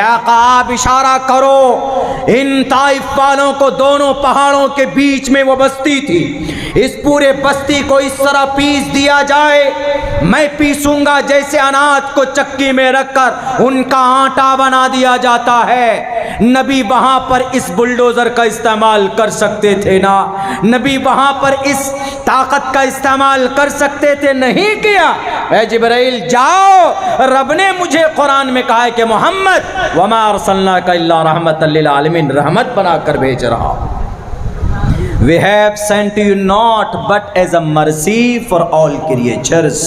आका आप इशारा करो, इन ताइफ वालों को दोनों पहाड़ों के बीच में वो बस्ती थी, इस पूरे बस्ती को इस तरह पीस दिया जाए, मैं पीसूंगा जैसे अनाज को चक्की में रखकर उनका आटा बना दिया जाता है। नबी वहां पर इस बुलडोजर का इस्तेमाल कर सकते थे ना, नबी वहां पर इस ताकत का इस्तेमाल कर सकते थे, नहीं किया। ऐ जिब्राइल जाओ, रब ने मुझे कुरान में कहा है कि मोहम्मद वमा अरसलनाका इल्ला रहमतल लिल आलमीन, रहमत बनाकर भेज रहा। We have sent you not but as a mercy for all creatures.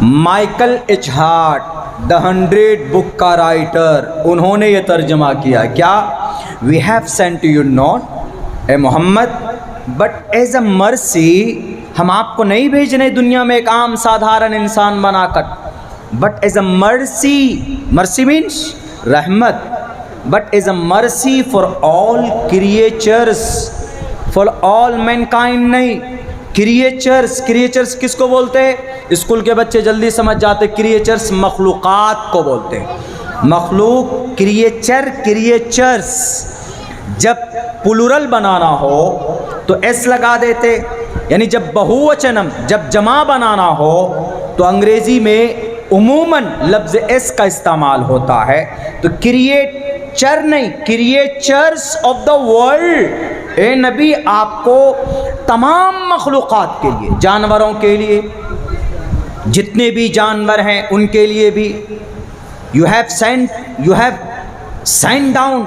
Michael H Hart the 100 book का राइटर, उन्होंने ये तर्जमा किया क्या, we have sent you not a Muhammad but as a mercy, हम आपको नहीं भेज रहे दुनिया में एक आम साधारण इंसान बनाकर, but as a mercy, mercy means रहमत, but as a mercy for all creatures, for all mankind नहीं, क्रिएचर्स। क्रिएचर्स किसको बोलते हैं? स्कूल के बच्चे जल्दी समझ जाते, क्रिएचर्स मखलूक़ात को बोलते हैं, मखलूक, क्रिएचर, क्रिएचर्स। जब प्लूरल बनाना हो तो एस लगा देते, यानी जब बहुवचनम, जब जमा बनाना हो तो अंग्रेजी में उमूमन लफ्ज़ एस का इस्तेमाल होता है, तो क्रिएचर नहीं, क्रिएचर्स ऑफ द वर्ल्ड। ए नबी आपको तमाम मखलूक़ात के लिए, जानवरों के लिए, जितने भी जानवर हैं उनके लिए भी, you have send down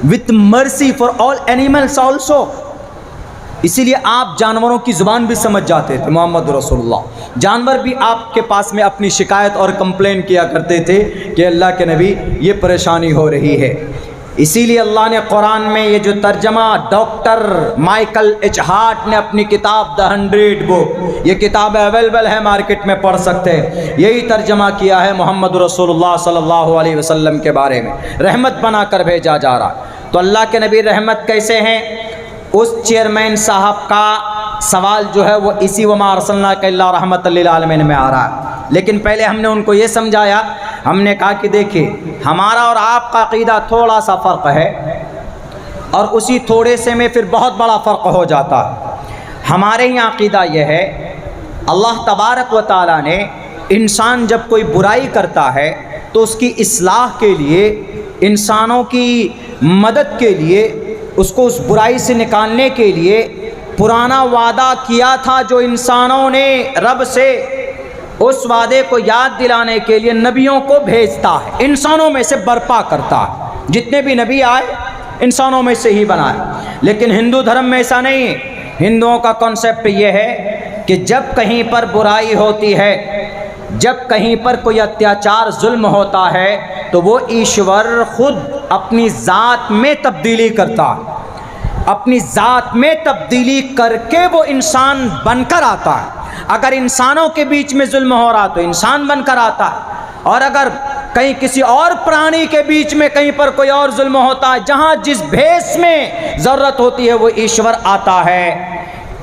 with mercy for all animals also. इसीलिए आप जानवरों की ज़ुबान भी समझ जाते थे मोहम्मद रसूलुल्लाह। जानवर भी आपके पास में अपनी शिकायत और कंप्लेन किया करते थे कि अल्लाह के नबी ये परेशानी हो रही है। इसीलिए अल्लाह ने कुरान में ये जो तर्जमा डॉक्टर माइकल एच हार्ट ने अपनी किताब द 100 बुक, ये किताब अवेलेबल है मार्केट में, पढ़ सकते हैं, यही तर्जमा किया है मोहम्मद रसूलुल्लाह सल्लल्लाहु अलैहि वसल्लम के बारे में, रहमत बनाकर भेजा जा रहा। तो अल्लाह के नबी रहमत कैसे हैं? उस चेयरमैन साहब का सवाल जो है वो इसी वमा अरसलनाका इल्ला रहमतल लिल आलमीन में आ रहा है। लेकिन पहले हमने उनको ये समझाया, हमने कहा कि देखिए हमारा और आपका अक़ीदा थोड़ा सा फ़र्क है, और उसी थोड़े से में फिर बहुत बड़ा फ़र्क हो जाता है। हमारे यहाँ अक़ीदा यह है, अल्लाह तबारक व तआला ने इंसान जब कोई बुराई करता है तो उसकी इस्लाह के लिए, इंसानों की मदद के लिए, उसको उस बुराई से निकालने के लिए पुराना वादा किया था जो इंसानों ने रब से, उस वादे को याद दिलाने के लिए नबियों को भेजता है, इंसानों में से बर्पा करता है। जितने भी नबी आए इंसानों में से ही बनाए। लेकिन हिंदू धर्म में ऐसा नहीं है। हिंदुओं का कॉन्सेप्ट ये है कि जब कहीं पर बुराई होती है, जब कहीं पर कोई अत्याचार जुल्म होता है, तो वो ईश्वर खुद अपनी ज़ात में तब्दीली करता है, अपनी ज़ात में तब्दीली करके वो इंसान बनकर आता है। अगर इंसानों के बीच में जुल्म हो रहा तो इंसान बनकर आता है, और अगर कहीं किसी और प्राणी के बीच में कहीं पर कोई और जुल्म होता है, जहाँ जिस भेष में ज़रूरत होती है वो ईश्वर आता है।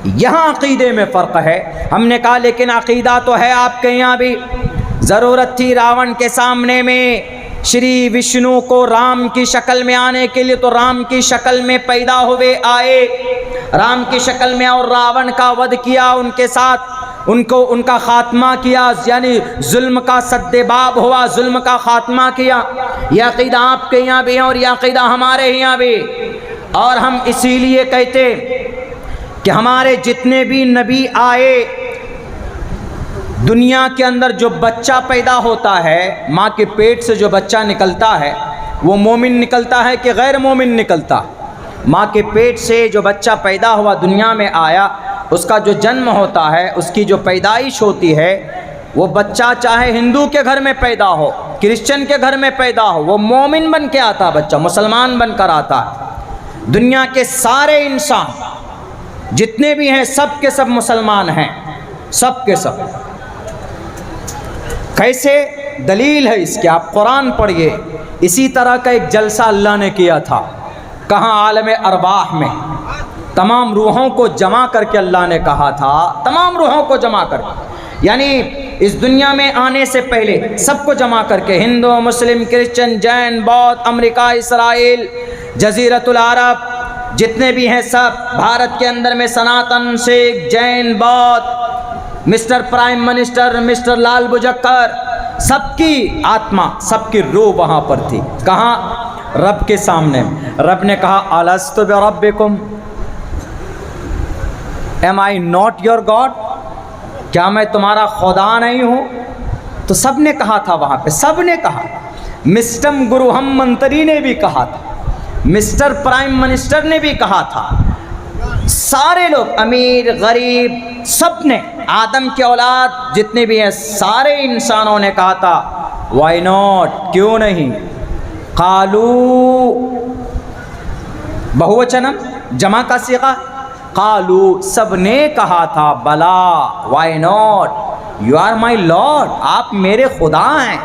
यहाँ अक़ीदे में फ़र्क है। हमने कहा लेकिन अक़ीदा तो है आपके यहाँ भी। ज़रूरत थी रावण के सामने में श्री विष्णु को राम की शक्ल में आने के लिए, तो राम की शक्ल में पैदा हुए आए, राम की शक्ल में, और रावण का वध किया, उनके साथ उनका ख़ात्मा किया, यानी जुल्म का सद्देबाब हुआ, जुल्म का ख़ात्मा किया। यह अक़ीदा आपके यहाँ भी है और यह अक़ीदा हमारे यहाँ भी। और हम इसीलिए कहते कि हमारे जितने भी नबी आए, दुनिया के अंदर जो बच्चा पैदा होता है, माँ के पेट से जो बच्चा निकलता है, वो मोमिन निकलता है कि गैर मोमिन निकलता? माँ के पेट से जो बच्चा पैदा हुआ, दुनिया में आया, उसका जो जन्म होता है, उसकी जो पैदाइश होती है, वो बच्चा चाहे हिंदू के घर में पैदा हो, क्रिश्चियन के घर में पैदा हो, वो मोमिन बन के आता, बच्चा मुसलमान बनकर आता है। दुनिया के सारे इंसान जितने भी हैं, सब के सब मुसलमान हैं, सब के सब। कैसे? दलील है इसके, आप कुरान पढ़िए। इसी तरह का एक जलसा अल्लाह ने किया था। कहाँ? आलम अरवाह में तमाम रूहों को जमा करके अल्लाह ने कहा था, तमाम रूहों को जमा कर यानी इस दुनिया में आने से पहले सबको जमा करके, हिंदू, मुस्लिम, क्रिश्चियन, जैन, बौद्ध, अमेरिका, इसराइल, जजीरतुल अरब, जितने भी हैं सब, भारत के अंदर में सनातन, सिख, जैन, बौद्ध, मिस्टर प्राइम मिनिस्टर, मिस्टर लाल बुझक्कर, सबकी आत्मा, सबकी रूह वहाँ पर थी। कहाँ? रब के सामने। रब ने कहा अलस्तु बिरब्बिकुम, am I not your god, क्या मैं तुम्हारा खुदा नहीं हूँ? तो सब ने कहा था वहाँ पे, सब ने कहा। मिस्टर गुरुहम मंत्री ने भी कहा था, मिस्टर प्राइम मिनिस्टर ने भी कहा था, सारे लोग, अमीर गरीब, सब ने, आदम के औलाद जितने भी हैं सारे इंसानों ने कहा था वाई नॉट, क्यों नहीं। कालू बहुवचनम, जमा का सीगा, कालू, सब ने कहा था बला, why not, you are my lord, आप मेरे खुदा हैं।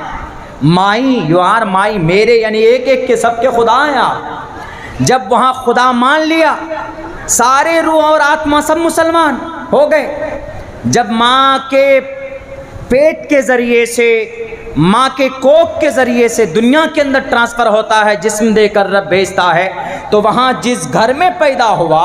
माई, यू आर माई, मेरे यानी एक एक के सबके खुदा हैं आप। जब वहाँ खुदा मान लिया, सारे रूह और आत्मा सब मुसलमान हो गए। जब माँ के पेट के ज़रिए से, माँ के कोख के ज़रिए से दुनिया के अंदर ट्रांसफ़र होता है, जिस्म देकर रब भेजता है, तो वहाँ जिस घर में पैदा हुआ,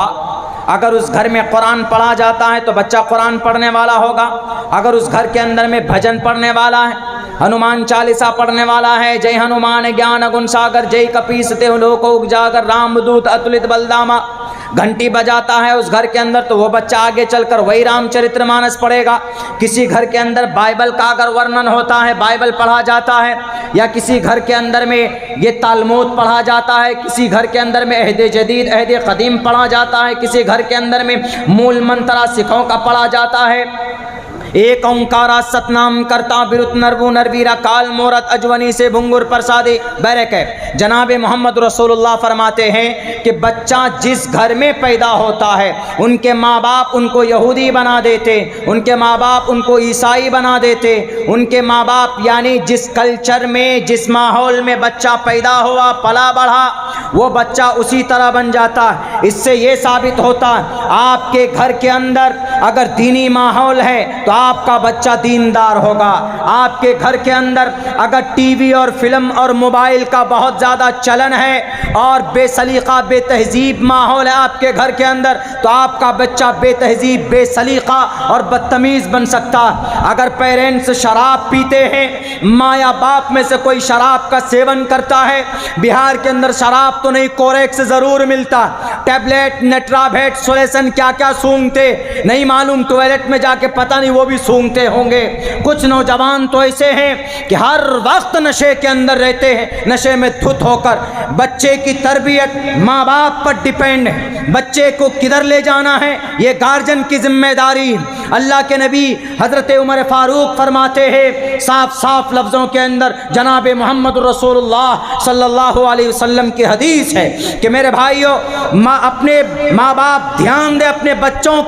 अगर उस घर में कुरान पढ़ा जाता है तो बच्चा कुरान पढ़ने वाला होगा। अगर उस घर के अंदर में भजन पढ़ने वाला है, हनुमान चालीसा पढ़ने वाला है, जय हनुमान ज्ञान गुण सागर, जय कपीस ते लोक उजागर, रामदूत अतुलित बलदामा, घंटी बजाता है उस घर के अंदर, तो वो बच्चा आगे चलकर वही रामचरितमानस पढ़ेगा। किसी घर के अंदर बाइबल का अगर वर्णन होता है, बाइबल पढ़ा जाता है, या किसी घर के अंदर में ये तालमूद पढ़ा जाता है, किसी घर के अंदर में अहद जदीद अहद कदीम पढ़ा जाता है, किसी घर के अंदर में मूल मंत्रा सिखों का पढ़ा जाता है, एक ओंकारा सतनाम करता बिरुत नरबू नरवीरा काल मोरत अजवनी से भुंगुर प्रसादी बैरक है। जनाब मोहम्मद रसूलुल्लाह फरमाते हैं कि बच्चा जिस घर में पैदा होता है, उनके माँ बाप उनको यहूदी बना देते, उनके माँ बाप उनको ईसाई बना देते, उनके माँ बाप यानी जिस कल्चर में, जिस माहौल में बच्चा पैदा हुआ, पला बढ़ा, वो बच्चा उसी तरह बन जाता है। इससे ये साबित होता है आपके घर के अंदर अगर दीनी माहौल है तो आपका बच्चा दीनदार होगा। आपके घर के अंदर अगर टीवी और फिल्म और मोबाइल का बहुत ज़्यादा चलन है और बेसलीका बेतहजीब माहौल है आपके घर के अंदर, तो आपका बच्चा बेतहजीब बेसलीका और बदतमीज़ बन सकता है। अगर पेरेंट्स शराब पीते हैं, माँ या बाप में से कोई शराब का सेवन करता है, बिहार के अंदर शराब तो नहीं, कोरेक्स ज़रूर मिलता, टैबलेट, नेट्रावेट, सोलेसन क्या क्या सूंघते नहीं मालूम, टॉयलेट में जाके पता नहीं वो भी सूंघते होंगे। कुछ नौजवान तो ऐसे हैं कि हर वक्त नशे के अंदर रहते हैं, नशे में धुत होकर। बच्चे की तरबियत माँ बाप पर डिपेंड है, बच्चे को किधर ले जाना है ये गार्जियन की जिम्मेदारी। अल्लाह के नबी हज़रत उमर फारूक फरमाते हैं साफ साफ लफ्ज़ों के अंदर, जनाब मोहम्मद रसूलुल्लाह सल्लल्लाहु अलैहि वसल्लम की हदीस है कि मेरे भाइयों, अपने माँ बाप ध्यान दें अपने बच्चों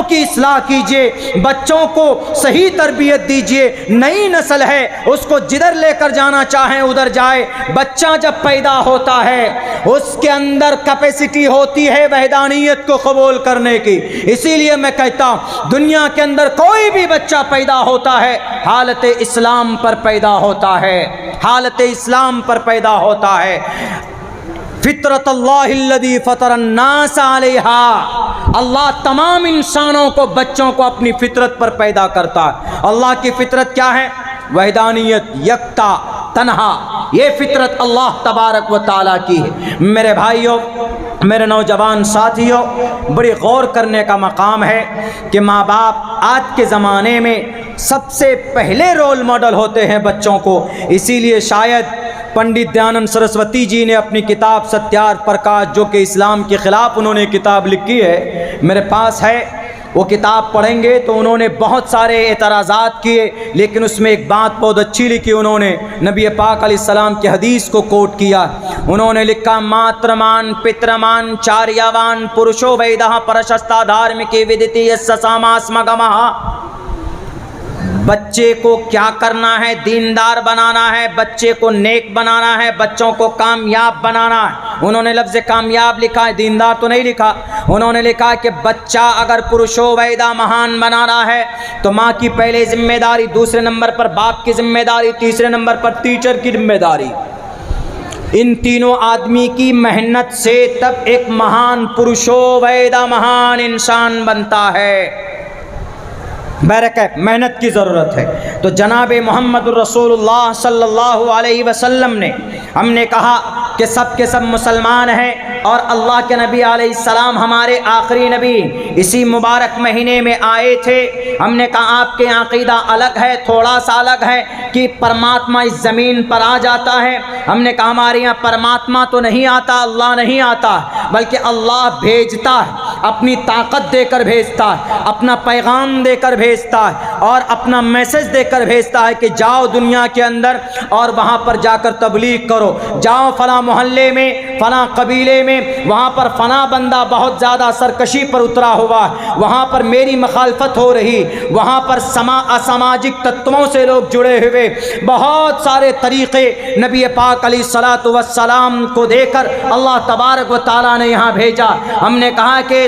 की इस्लाह कीजिए, बच्चों को सही तरबियत दीजिए। नई नस्ल है, उसको जिधर लेकर जाना चाहें उधर जाए। बच्चा जब पैदा होता है उसके अंदर कैपेसिटी होती है वहदानियत को कबूल करने की। इसीलिए मैं कहता हूँ दुनिया के अंदर कोई भी बच्चा पैदा होता है हालत इस्लाम पर पैदा होता है, हालत इस्लाम पर पैदा होता है। फितरतल्लाहिल्लज़ी फतरन्नास अलैहा, अल्लाह तमाम इंसानों को, बच्चों को अपनी फितरत पर पैदा करता है। अल्लाह की फितरत क्या है? वहदानियत, यकता, तन्हा, ये फितरत अल्लाह तबारक व तआला की है। मेरे भाइयों, मेरे नौजवान साथियों, बड़ी गौर करने का मकाम है कि माँ बाप आज के ज़माने में सबसे पहले रोल मॉडल होते हैं बच्चों को। इसीलिए शायद पंडित दयानंद सरस्वती जी ने अपनी किताब सत्यार्थ प्रकाश, जो कि इस्लाम के ख़िलाफ़ उन्होंने किताब लिखी है, मेरे पास है, वो किताब पढ़ेंगे तो उन्होंने बहुत सारे एतराज़ात किए, लेकिन उसमें एक बात बहुत अच्छी लिखी। उन्होंने नबी पाक अलैहिस्सलाम की हदीस को कोट किया। उन्होंने लिखा, मात्रमान पित्रमान चार्यवान पुरुषो वैदः प्रशस्ता धार्मिकी विदिति यस्सामास्मगमः। बच्चे को क्या करना है, दीनदार बनाना है, बच्चे को नेक बनाना है, बच्चों को कामयाब बनाना है। उन्होंने लफ्ज़ कामयाब लिखा है, दीनदार तो नहीं लिखा। उन्होंने लिखा कि बच्चा अगर पुरुषो वैदा महान बनाना है तो माँ की पहले जिम्मेदारी, दूसरे नंबर पर बाप की जिम्मेदारी, तीसरे नंबर पर टीचर की जिम्मेदारी। इन तीनों आदमी की मेहनत से तब एक महान पुरुषो वैदा महान इंसान बनता है। बैरक मेहनत की ज़रूरत है। तो जनाब मोहम्मद रसूलुल्लाह सल्लल्लाहु अलैहि वसल्लम ने, हमने कहा कि सब के सब मुसलमान हैं और अल्लाह के नबी अलैहिस्सलाम हमारे आखिरी नबी इसी मुबारक महीने में आए थे। हमने कहा आपके अक़ीदा अलग है, थोड़ा सा अलग है कि परमात्मा इस ज़मीन पर आ जाता है। हमने कहा हमारे यहाँ परमात्मा तो नहीं आता, अल्लाह नहीं आता, बल्कि अल्लाह भेजता है, अपनी ताकत देकर भेजता है, अपना पैगाम देकर भेजता है और अपना मैसेज देकर भेजता है कि जाओ दुनिया के अंदर और वहाँ पर जाकर तबलीग करो। जाओ फ़लाँ मोहल्ले में, फ़लाँ कबीले में, वहाँ पर फ़लाँ बंदा बहुत ज़्यादा सरकशी पर उतरा हुआ है, वहाँ पर मेरी मुखालफत हो रही, वहाँ पर असामाजिक तत्वों से लोग जुड़े हुए, बहुत सारे तरीक़े नबी पाक अलैहिस्सलातु वस्सलाम को देकर अल्लाह तबारक व तआला ने यहाँ भेजा। हमने कहा कि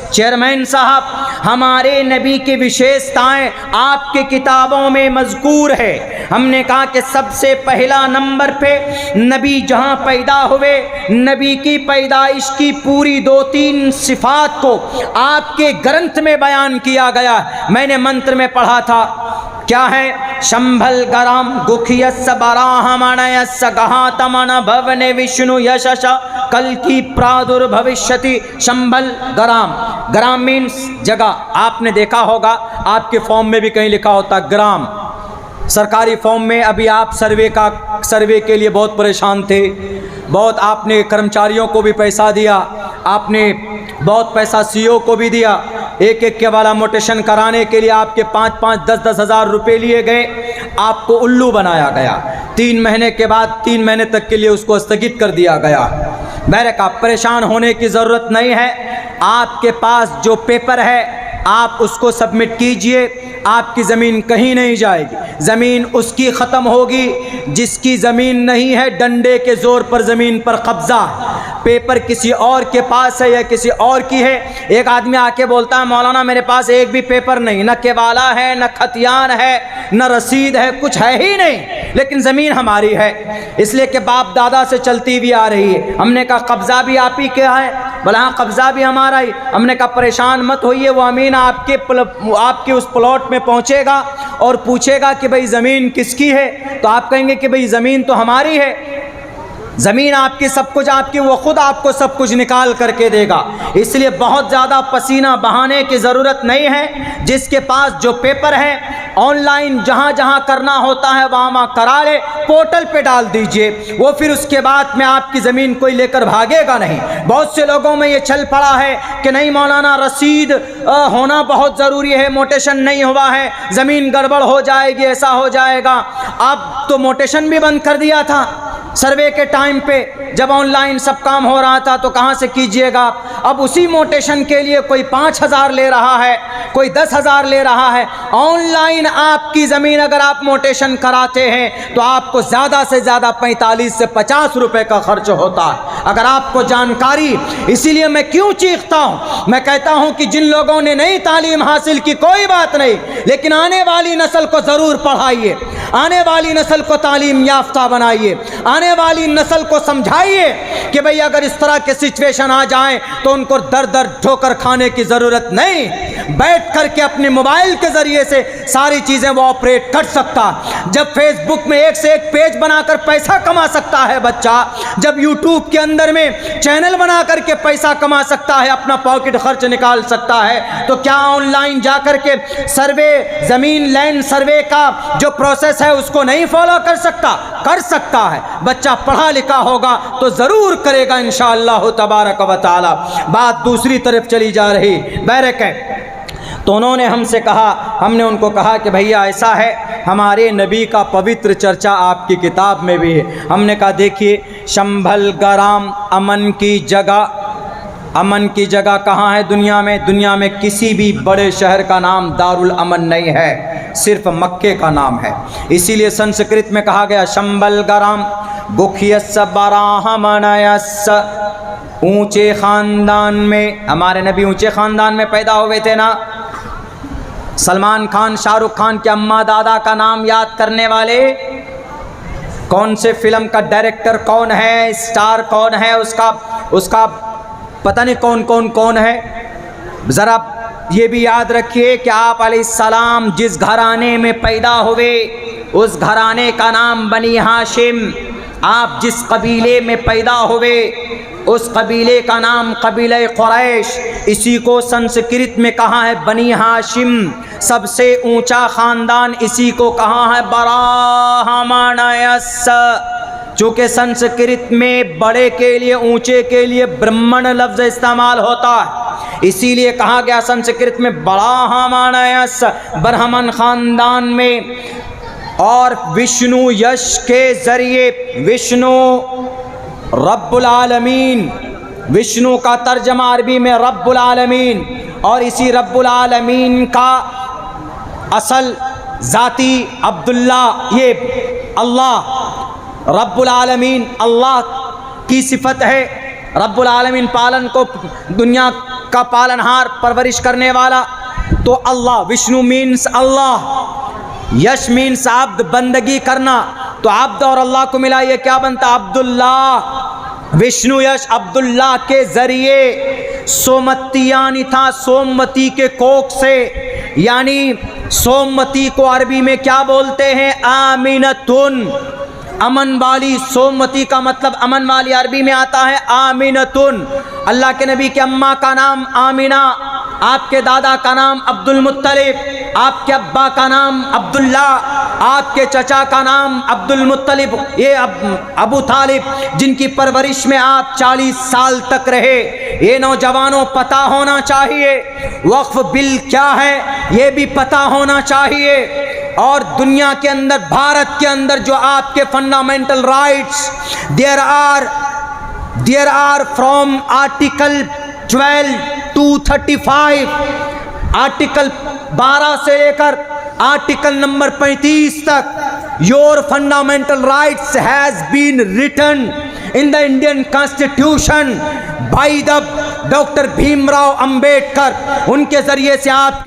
चेयरमैन साहब, हमारे नबी की विशेषताएं आपके किताबों में मज़कूर है। हमने कहा कि सबसे पहला नंबर पे नबी जहां पैदा हुए, नबी की पैदाइश की पूरी 2-3 सिफात को आपके ग्रंथ में बयान किया गया। मैंने मंत्र में पढ़ा था, क्या है? शंभल गराम गुखियस बराहमणयस गहातमन भवने विष्णु यशश कल की प्रादुर्भविष्यति। शंभल गराम, ग्राम मीन्स जगह। आपने देखा होगा आपके फॉर्म में भी कहीं लिखा होता ग्राम, सरकारी फॉर्म में। अभी आप सर्वे के लिए बहुत परेशान थे, बहुत आपने कर्मचारियों को भी पैसा दिया, आपने बहुत पैसा सीईओ को भी दिया, एक एक के वाला मोटेशन कराने के लिए आपके 5-5, 10-10 हज़ार रुपये लिए गए, आपको उल्लू बनाया गया। 3 महीने के बाद 3 महीने तक के लिए उसको स्थगित कर दिया गया। बैरक आप परेशान होने की ज़रूरत नहीं है। आपके पास जो पेपर है आप उसको सबमिट कीजिए, आपकी ज़मीन कहीं नहीं जाएगी। ज़मीन उसकी ख़त्म होगी जिसकी ज़मीन नहीं है, डंडे के ज़ोर पर ज़मीन पर कब्ज़ा। पेपर किसी और के पास है या किसी और की है। एक आदमी आके बोलता है मौलाना मेरे पास एक भी पेपर नहीं, न केवाला है, न खतियान है, न रसीद है, कुछ है ही नहीं, लेकिन ज़मीन हमारी है, इसलिए कि बाप दादा से चलती हुई आ रही है। हमने कहा कब्ज़ा भी आप ही क्या है? बोला हाँ कब्ज़ा भी हमारा ही। हमने कहा परेशान मत होइए, वो अमीन आपके उस प्लॉट में पहुंचेगा और पूछेगा कि भाई ज़मीन किसकी है, तो आप कहेंगे कि भाई ज़मीन तो हमारी है। ज़मीन आपकी, सब कुछ आपकी, वो खुद आपको सब कुछ निकाल करके देगा। इसलिए बहुत ज़्यादा पसीना बहाने की ज़रूरत नहीं है। जिसके पास जो पेपर है ऑनलाइन जहाँ जहाँ करना होता है वहाँ करा ले, पोर्टल पे डाल दीजिए, वो फिर उसके बाद में आपकी ज़मीन कोई लेकर भागेगा नहीं। बहुत से लोगों में ये चल पड़ा है कि नहीं मौलाना रसीद होना बहुत ज़रूरी है, मोटेशन नहीं हुआ है, ज़मीन गड़बड़ हो जाएगी, ऐसा हो जाएगा। अब तो मोटेशन भी बंद कर दिया था सर्वे के टाइम पे, जब ऑनलाइन सब काम हो रहा था तो कहाँ से कीजिएगा। अब उसी मोटेशन के लिए कोई 5,000 ले रहा है, कोई 10,000 ले रहा है। ऑनलाइन आपकी ज़मीन अगर आप मोटेशन कराते हैं तो आपको ज़्यादा से ज़्यादा 45 से 50 रुपए का खर्च होता है, अगर आपको जानकारी। इसीलिए मैं क्यों चीखता हूँ, मैं कहता हूँ कि जिन लोगों ने नई तालीम हासिल की कोई बात नहीं, लेकिन आने वाली नस्ल को ज़रूर पढ़ाइए, आने वाली नस्ल को तालीम याफ्ता बनाइए, आने वाली नस्ल को समझाइए कि भाई अगर इस तरह के सिचुएशन आ जाएं तो उनको दर दर ठोकर खाने की ज़रूरत नहीं, बैठ करके अपने मोबाइल के ज़रिए से सारी चीज़ें वो ऑपरेट कर सकता। जब फेसबुक में एक से एक पेज बनाकर पैसा कमा सकता है बच्चा, जब यूट्यूब के अंदर में चैनल बना करके पैसा कमा सकता है, अपना पॉकेट खर्च निकाल सकता है, तो क्या ऑनलाइन जा करके सर्वे, ज़मीन लैंड सर्वे का जो प्रोसेस है उसको नहीं फॉलो कर सकता? कर सकता है। बच्चा पढ़ा लिखा होगा तो ज़रूर करेगा इंशाअल्लाह तबारक व तआला। बात दूसरी तरफ चली जा रही, बैरक है। तो उन्होंने हमसे कहा, हमने उनको कहा कि भैया ऐसा है, हमारे नबी का पवित्र चर्चा आपकी किताब में भी है। हमने कहा देखिए, शंभल गराम अमन की जगह, अमन की जगह कहाँ है दुनिया में? दुनिया में किसी भी बड़े शहर का नाम दारुल अमन नहीं है, सिर्फ मक्के का नाम है। इसीलिए संस्कृत में कहा गया शंबल गरम बुखियस बराहमनयस, ऊंचे ख़ानदान में, हमारे नबी ऊंचे ख़ानदान में पैदा हुए थे ना। सलमान खान, शाहरुख खान के अम्मा दादा का नाम याद करने वाले, कौन से फिल्म का डायरेक्टर कौन है, स्टार कौन है, उसका पता नहीं कौन है। ज़रा ये भी याद रखिए कि आप अलैहिस्सलाम जिस घराने में पैदा हुए उस घराने का नाम बनी हाशिम। आप जिस कबीले में पैदा हुए उस कबीले का नाम कबीले कुरैश। इसी को संस्कृत में कहा है बनी हाशिम। सबसे ऊंचा ख़ानदान इसी को कहा है बराहमनयस। चूँकि संस्कृत में बड़े के लिए, ऊंचे के लिए ब्राह्मण लफ्ज़ इस्तेमाल होता है, इसीलिए कहा गया संस्कृत में बराहमनयस, ब्राह्मण ख़ानदान में। और विष्णु यश के ज़रिए, विष्णु रब्बुल आलमीन, विष्णु का तर्जमा अरबी में रब्बुल आलमीन, और इसी रब्बुल आलमीन का असल ज़ाती अब्दुल्ला, ये अल्लाह रब्बुल आलमीन अल्लाह की सिफत है। रब्बुल आलमीन पालन को, दुनिया का पालनहार, परवरिश करने वाला। तो अल्लाह, विष्णु मीन्स अल्लाह, यश मीन्स अब्द, बंदगी करना। तो अब्द और अल्लाह को मिला ये क्या बनता? अब्दुल्लाह। विष्णु यश अब्दुल्लाह के ज़रिए सोमतियानी था, सोमवती के कोख से, यानी सोमवती को अरबी में क्या बोलते हैं? आमिनतुन, अमन वाली। सोमवती का मतलब अमन वाली अरबी में आता है आमिनतुन। अल्लाह के नबी के अम्मा का नाम आमिना, आपके दादा का नाम अब्दुल मुत्तलिब, आपके अब्बा का नाम अब्दुल्ला, आपके चचा का नाम अब्दुल मुत्तलिब, ये अबू तालिब, जिनकी परवरिश में आप 40 साल तक रहे। ये नौजवानों पता होना चाहिए वक्फ बिल क्या है, ये भी पता होना चाहिए। और दुनिया के अंदर, भारत के अंदर जो आपके fundamental rights there are from article 12 to 35, article 12 से लेकर आर्टिकल नंबर 35 तक, your fundamental rights has been written in the Indian constitution by the doctor Bhimrao Ambedkar. उनके जरिए से आप